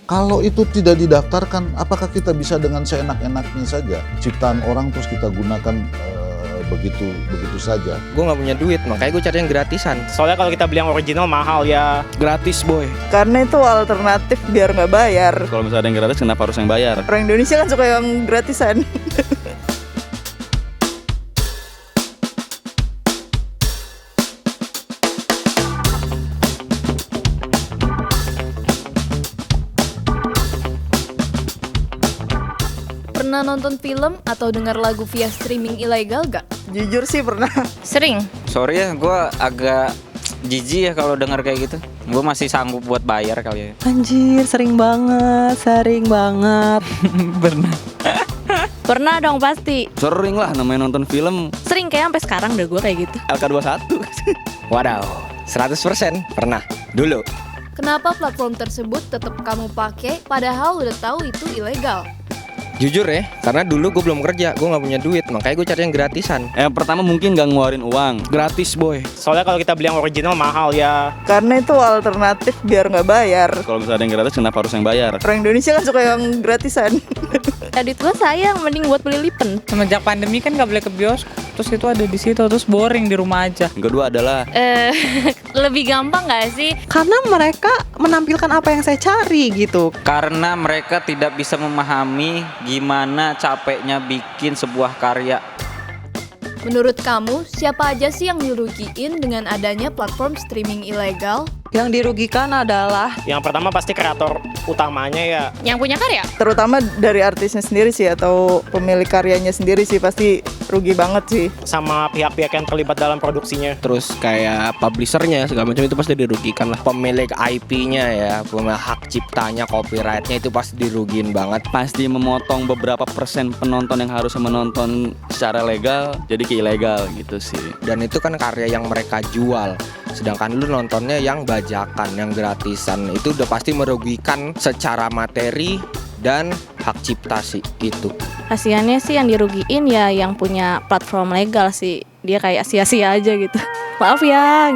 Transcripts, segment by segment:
Kalau itu tidak didaftarkan, apakah kita bisa dengan seenak-enaknya saja ciptaan orang terus kita gunakan begitu saja? Gue nggak punya duit, makanya gue cari yang gratisan. Soalnya kalau kita beli yang original mahal ya. Gratis boy. Karena itu alternatif biar nggak bayar. Kalau misalnya ada yang gratis kenapa harus yang bayar? Orang Indonesia kan suka yang gratisan. Pernah nonton film atau dengar lagu via streaming ilegal gak? Jujur sih pernah. Sering. Sorry ya, gue agak jijik ya kalau dengar kayak gitu. Gue masih sanggup buat bayar kali ya. Anjir, sering banget. Pernah. Pernah dong pasti. Sering lah namanya nonton film Sering kayak sampai sekarang deh gue kayak gitu. LK21. Wadaw, 100% pernah. Dulu. Kenapa platform tersebut tetap kamu pakai padahal udah tahu itu ilegal? Jujur ya, karena dulu gue belum kerja, gue nggak punya duit, makanya gue cari yang gratisan. Yang pertama mungkin gak ngeluarin uang. Gratis boy. Soalnya kalau kita beli yang original mahal ya. Karena itu alternatif biar nggak bayar. Kalau misalnya ada yang gratis kenapa harus yang bayar? Orang Indonesia kan suka yang gratisan. Duit gue sayang, mending buat beli lipen. Semenjak pandemi kan gak boleh ke bioskop. Terus itu ada di situ, terus boring di rumah aja. Yang kedua adalah Lebih gampang gak sih? Karena mereka menampilkan apa yang saya cari gitu. Karena mereka tidak bisa memahami gimana capeknya bikin sebuah karya. Menurut kamu, siapa aja sih yang dirugiin dengan adanya platform streaming ilegal? Yang dirugikan adalah Yang pertama pasti kreator utamanya ya. Yang punya karya? Terutama dari artisnya sendiri sih atau pemilik karyanya sendiri sih pasti rugi banget sih. Sama pihak-pihak yang terlibat dalam produksinya. Terus kayak publishernya segala macam itu pasti dirugikan lah. Pemilik IP-nya ya, pemilik hak ciptanya, copyright-nya itu pasti dirugiin banget. pasti memotong beberapa persen penonton yang harusnya menonton secara legal jadi ke ilegal gitu sih. Dan itu kan karya yang mereka jual. Sedangkan lu nontonnya yang bajakan, yang gratisan. Itu udah pasti merugikan secara materi dan hak cipta sih itu. Kasiannya sih yang dirugiin ya yang punya platform legal sih. Dia kayak sia-sia aja gitu. Maaf ya.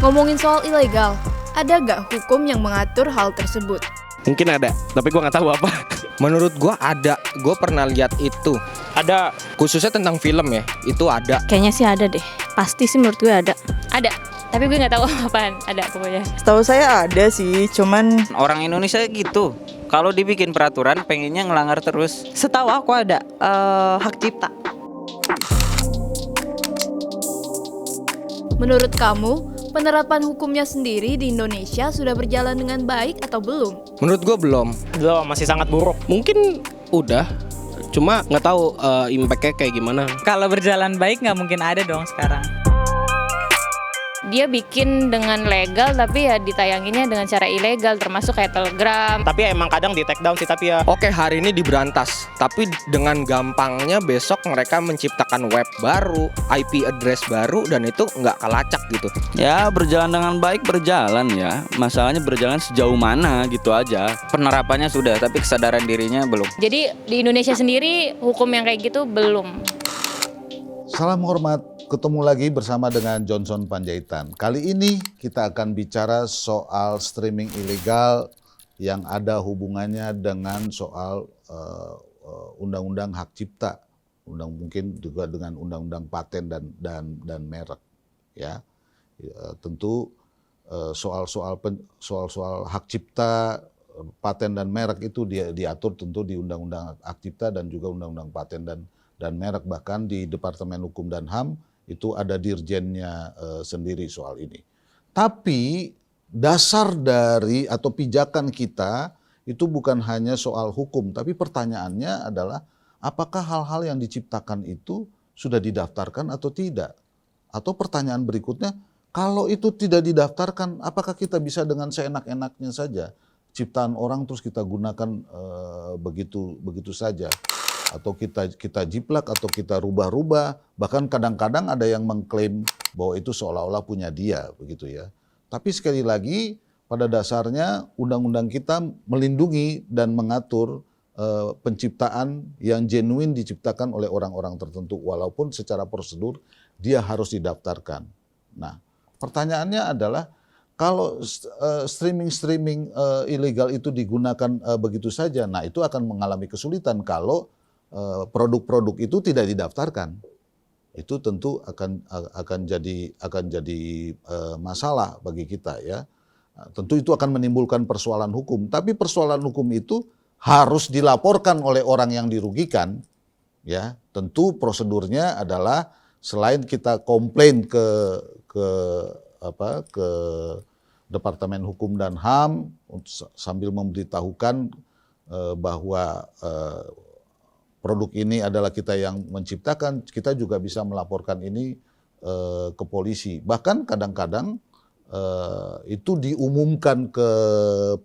Ngomongin soal ilegal, ada gak hukum yang mengatur hal tersebut? Mungkin ada, tapi gua nggak tahu apa. Menurut gua ada, gua pernah lihat itu. Ada. Khususnya tentang film ya, itu ada. Kayaknya sih ada deh. Pasti sih menurut gue ada. Ada. Tapi gue nggak tahu apaan. Ada pokoknya. Setahu saya ada sih, cuman Orang Indonesia gitu. Kalau dibikin peraturan pengennya ngelanggar terus. setahu aku ada hak cipta. Menurut kamu, penerapan hukumnya sendiri di Indonesia sudah berjalan dengan baik atau belum? Menurut gua belum. Belum, masih sangat buruk. Mungkin udah, cuma nggak tahu impact-nya kayak gimana. Kalau berjalan baik nggak mungkin ada dong sekarang. Dia bikin dengan legal tapi ya ditayanginnya dengan cara ilegal, termasuk kayak Telegram. Tapi emang kadang di take down sih, tapi ya. Oke, hari ini diberantas, tapi dengan gampangnya besok mereka menciptakan web baru, IP address baru, dan itu nggak kelacak gitu. Ya berjalan dengan baik berjalan ya. Masalahnya berjalan sejauh mana gitu aja. Penerapannya sudah, tapi kesadaran dirinya belum. Jadi di Indonesia sendiri hukum yang kayak gitu belum. Salam hormat, ketemu lagi bersama dengan Johnson Panjaitan. Kali ini kita akan bicara soal streaming ilegal yang ada hubungannya dengan soal undang-undang hak cipta, mungkin juga dengan undang-undang paten dan merek. Ya, tentu soal hak cipta, paten dan merek itu diatur tentu di undang-undang hak cipta dan juga undang-undang paten dan merek, bahkan di Departemen Hukum dan HAM itu ada dirjennya sendiri soal ini. Tapi dasar dari atau pijakan kita itu bukan hanya soal hukum, tapi pertanyaannya adalah apakah hal-hal yang diciptakan itu sudah didaftarkan atau tidak? Atau pertanyaan berikutnya, kalau itu tidak didaftarkan, apakah kita bisa dengan seenak-enaknya saja ciptaan orang terus kita gunakan begitu saja? Atau kita jiplak atau kita rubah-rubah, bahkan kadang-kadang ada yang mengklaim bahwa itu seolah-olah punya dia, begitu ya. Tapi sekali lagi pada dasarnya undang-undang kita melindungi dan mengatur penciptaan yang genuine diciptakan oleh orang-orang tertentu, walaupun secara prosedur dia harus didaftarkan. Nah, pertanyaannya adalah kalau streaming ilegal itu digunakan begitu saja, nah itu akan mengalami kesulitan kalau produk-produk itu tidak didaftarkan. Itu tentu akan jadi masalah bagi kita ya. Tentu itu akan menimbulkan persoalan hukum, tapi persoalan hukum itu harus dilaporkan oleh orang yang dirugikan, ya. Tentu prosedurnya adalah selain kita komplain ke Departemen Hukum dan HAM sambil memberitahukan bahwa produk ini adalah kita yang menciptakan, kita juga bisa melaporkan ini ke polisi. Bahkan kadang-kadang itu diumumkan ke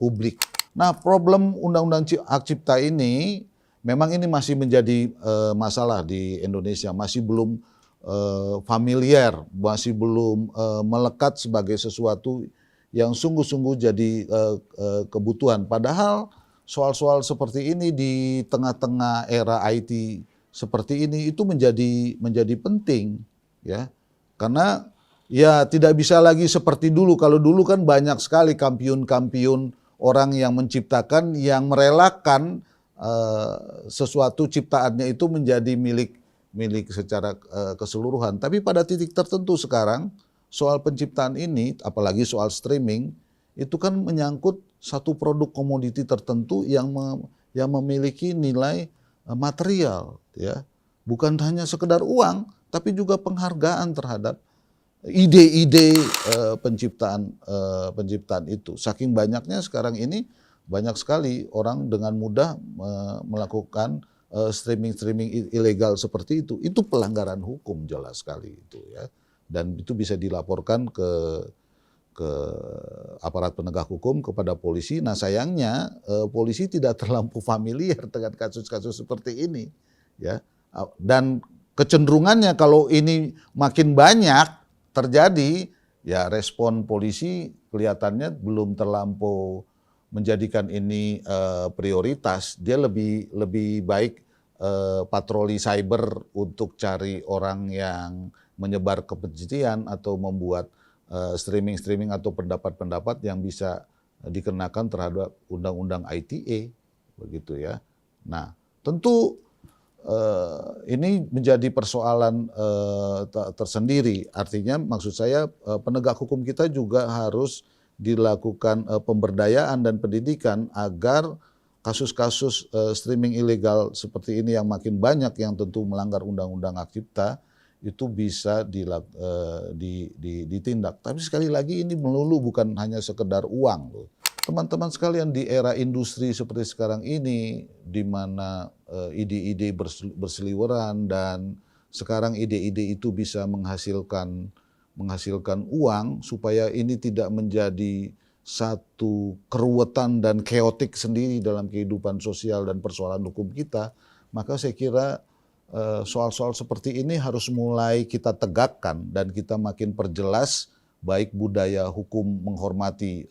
publik. Nah, problem Undang-Undang Hak Cipta ini memang ini masih menjadi masalah di Indonesia, masih belum familiar, masih belum melekat sebagai sesuatu yang sungguh-sungguh jadi kebutuhan. Padahal soal-soal seperti ini di tengah-tengah era IT seperti ini itu menjadi penting, ya, karena ya tidak bisa lagi seperti dulu. Kalau dulu kan banyak sekali kampiun-kampiun orang yang menciptakan, yang merelakan sesuatu ciptaannya itu menjadi milik secara keseluruhan. Tapi pada titik tertentu sekarang soal penciptaan ini, apalagi soal streaming, itu kan menyangkut satu produk komoditi tertentu yang memiliki nilai material, ya, bukan hanya sekedar uang, tapi juga penghargaan terhadap ide-ide penciptaan itu. Saking banyaknya sekarang ini, banyak sekali orang dengan mudah melakukan streaming ilegal seperti itu. Itu pelanggaran hukum jelas sekali itu, ya. Dan itu bisa dilaporkan ke aparat penegak hukum, kepada polisi. Nah, sayangnya polisi tidak terlampau familiar dengan kasus-kasus seperti ini, ya. Dan kecenderungannya kalau ini makin banyak terjadi, ya respon polisi kelihatannya belum terlampau menjadikan ini prioritas. Dia lebih baik patroli cyber untuk cari orang yang menyebar kebencian atau membuat streaming atau pendapat-pendapat yang bisa dikenakan terhadap Undang-Undang ITE, begitu ya. Nah, tentu ini menjadi persoalan tersendiri. Artinya maksud saya penegak hukum kita juga harus dilakukan pemberdayaan dan pendidikan agar kasus-kasus streaming ilegal seperti ini yang makin banyak yang tentu melanggar Undang-Undang Hak Cipta itu bisa ditindak. Tapi sekali lagi ini melulu bukan hanya sekedar uang loh. Teman-teman sekalian, di era industri seperti sekarang ini, di mana ide-ide berseliweran dan sekarang ide-ide itu bisa menghasilkan uang, supaya ini tidak menjadi satu keruwetan dan keotik sendiri dalam kehidupan sosial dan persoalan hukum kita, maka saya kira soal-soal seperti ini harus mulai kita tegakkan dan kita makin perjelas, baik budaya hukum menghormati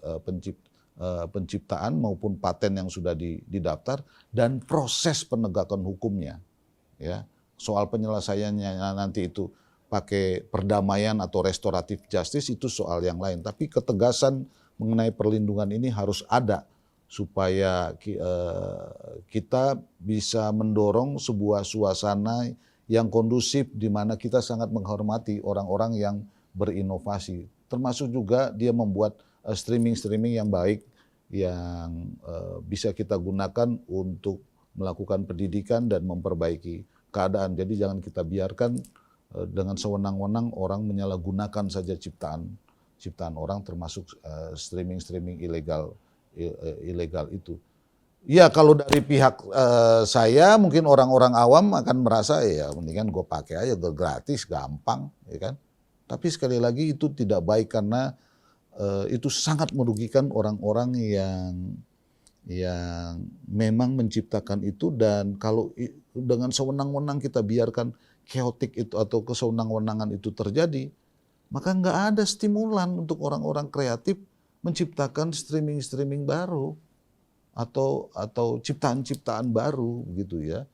penciptaan maupun paten yang sudah didaftar, dan proses penegakan hukumnya, ya. Soal penyelesaiannya nanti itu pakai perdamaian atau restoratif justice itu soal yang lain, tapi ketegasan mengenai perlindungan ini harus ada supaya kita bisa mendorong sebuah suasana yang kondusif di mana kita sangat menghormati orang-orang yang berinovasi, termasuk juga dia membuat streaming yang baik yang bisa kita gunakan untuk melakukan pendidikan dan memperbaiki keadaan. Jadi jangan kita biarkan dengan sewenang-wenang orang menyalahgunakan saja ciptaan orang, termasuk streaming ilegal itu. Ya, kalau dari pihak saya mungkin orang-orang awam akan merasa ya mendingan gue pakai aja, gratis, gampang, ya kan. Tapi sekali lagi itu tidak baik karena itu sangat merugikan orang-orang yang memang menciptakan itu, dan kalau dengan sewenang-wenang kita biarkan keotik itu atau kesewenang-wenangan itu terjadi, maka nggak ada stimulan untuk orang-orang kreatif menciptakan streaming baru. atau ciptaan-ciptaan baru gitu ya.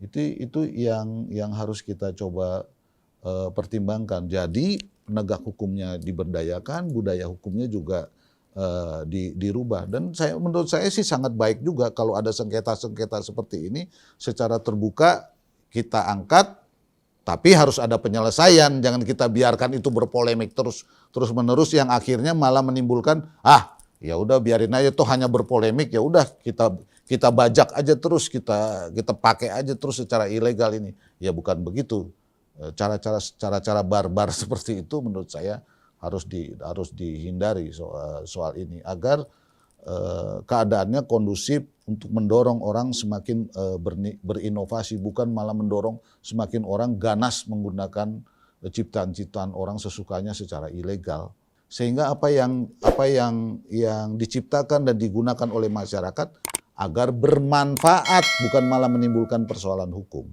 Itu yang harus kita coba pertimbangkan. Jadi penegak hukumnya diberdayakan, budaya hukumnya juga dirubah. Dan menurut saya sih sangat baik juga kalau ada sengketa-sengketa seperti ini secara terbuka kita angkat, tapi harus ada penyelesaian. Jangan kita biarkan itu berpolemik terus-menerus yang akhirnya malah menimbulkan ya udah biarin aja toh hanya berpolemik, ya udah kita bajak aja terus, kita pakai aja terus secara ilegal ini. Ya bukan begitu. Cara-cara barbar seperti itu menurut saya harus dihindari soal ini agar keadaannya kondusif untuk mendorong orang semakin berinovasi, bukan malah mendorong semakin orang ganas menggunakan ciptaan-ciptaan orang sesukanya secara ilegal. Sehingga apa yang diciptakan dan digunakan oleh masyarakat agar bermanfaat, bukan malah menimbulkan persoalan hukum.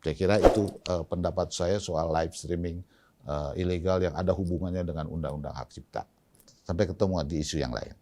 Saya kira itu pendapat saya soal live streaming ilegal yang ada hubungannya dengan Undang-Undang Hak Cipta. Sampai ketemu di isu yang lain.